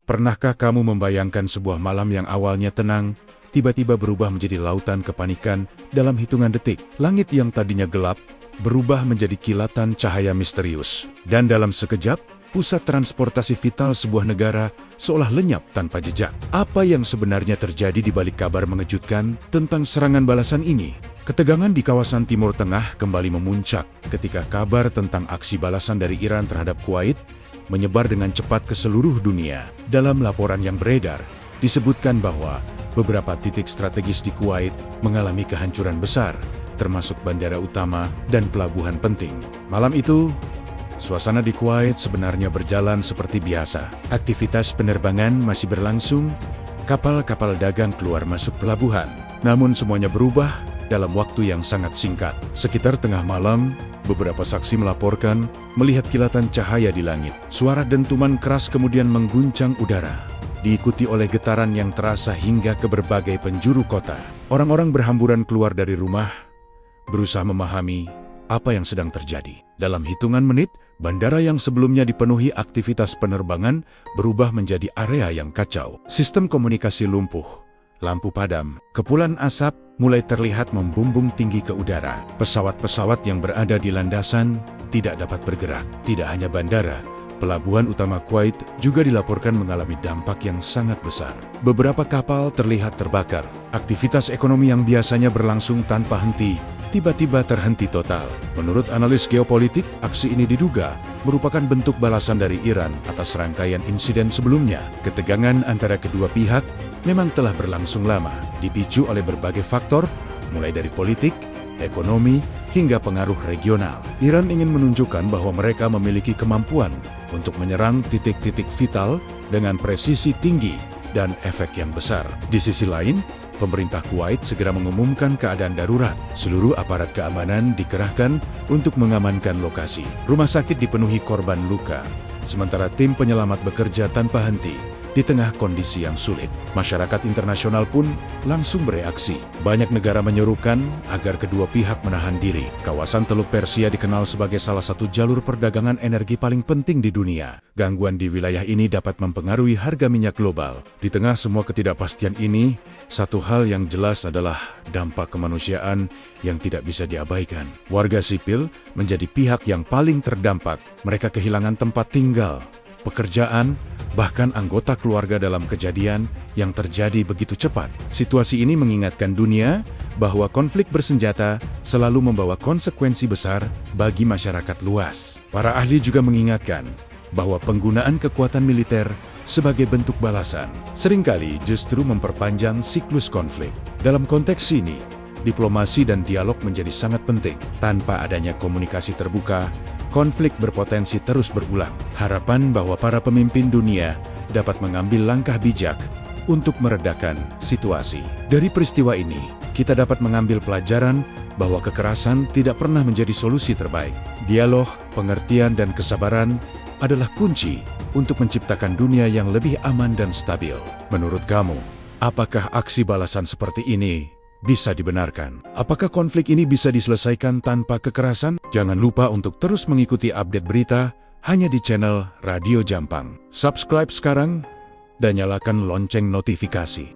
Pernahkah kamu membayangkan sebuah malam yang awalnya tenang, tiba-tiba berubah menjadi lautan kepanikan dalam hitungan detik? Langit yang tadinya gelap, berubah menjadi kilatan cahaya misterius. Dan dalam sekejap, pusat transportasi vital sebuah negara seolah lenyap tanpa jejak. Apa yang sebenarnya terjadi di balik kabar mengejutkan tentang serangan balasan ini? Ketegangan di kawasan Timur Tengah kembali memuncak ketika kabar tentang aksi balasan dari Iran terhadap Kuwait menyebar dengan cepat ke seluruh dunia. Dalam laporan yang beredar, disebutkan bahwa beberapa titik strategis di Kuwait mengalami kehancuran besar, termasuk bandara utama dan pelabuhan penting. Malam itu, suasana di Kuwait sebenarnya berjalan seperti biasa. Aktivitas penerbangan masih berlangsung, kapal-kapal dagang keluar masuk pelabuhan. Namun semuanya berubah dalam waktu yang sangat singkat. Sekitar tengah malam, beberapa saksi melaporkan melihat kilatan cahaya di langit. Suara dentuman keras kemudian mengguncang udara, diikuti oleh getaran yang terasa hingga ke berbagai penjuru kota. Orang-orang berhamburan keluar dari rumah, berusaha memahami apa yang sedang terjadi. Dalam hitungan menit, bandara yang sebelumnya dipenuhi aktivitas penerbangan berubah menjadi area yang kacau. Sistem komunikasi lumpuh, lampu padam, kepulan asap mulai terlihat membumbung tinggi ke udara. Pesawat-pesawat yang berada di landasan tidak dapat bergerak. Tidak hanya bandara, pelabuhan utama Kuwait juga dilaporkan mengalami dampak yang sangat besar. Beberapa kapal terlihat terbakar. Aktivitas ekonomi yang biasanya berlangsung tanpa henti, tiba-tiba terhenti total. Menurut analis geopolitik, aksi ini diduga merupakan bentuk balasan dari Iran atas rangkaian insiden sebelumnya. Ketegangan antara kedua pihak memang telah berlangsung lama, dipicu oleh berbagai faktor, mulai dari politik, ekonomi, hingga pengaruh regional. Iran ingin menunjukkan bahwa mereka memiliki kemampuan untuk menyerang titik-titik vital dengan presisi tinggi dan efek yang besar. Di sisi lain, pemerintah Kuwait segera mengumumkan keadaan darurat. Seluruh aparat keamanan dikerahkan untuk mengamankan lokasi. Rumah sakit dipenuhi korban luka, sementara tim penyelamat bekerja tanpa henti di tengah kondisi yang sulit. Masyarakat internasional pun langsung bereaksi. Banyak negara menyerukan agar kedua pihak menahan diri. Kawasan Teluk Persia dikenal sebagai salah satu jalur perdagangan energi paling penting di dunia. Gangguan di wilayah ini dapat mempengaruhi harga minyak global. Di tengah semua ketidakpastian ini, satu hal yang jelas adalah dampak kemanusiaan yang tidak bisa diabaikan. Warga sipil menjadi pihak yang paling terdampak. Mereka kehilangan tempat tinggal, pekerjaan, bahkan anggota keluarga dalam kejadian yang terjadi begitu cepat. Situasi ini mengingatkan dunia bahwa konflik bersenjata selalu membawa konsekuensi besar bagi masyarakat luas. Para ahli juga mengingatkan bahwa penggunaan kekuatan militer sebagai bentuk balasan seringkali justru memperpanjang siklus konflik. Dalam konteks ini, diplomasi dan dialog menjadi sangat penting. Tanpa adanya komunikasi terbuka, konflik berpotensi terus berulang. Harapan bahwa para pemimpin dunia dapat mengambil langkah bijak untuk meredakan situasi. Dari peristiwa ini, kita dapat mengambil pelajaran bahwa kekerasan tidak pernah menjadi solusi terbaik. Dialog, pengertian, dan kesabaran adalah kunci untuk menciptakan dunia yang lebih aman dan stabil. Menurut kamu, apakah aksi balasan seperti ini bisa dibenarkan? Apakah konflik ini bisa diselesaikan tanpa kekerasan? Jangan lupa untuk terus mengikuti update berita hanya di channel Radio Jampang. Subscribe sekarang dan nyalakan lonceng notifikasi.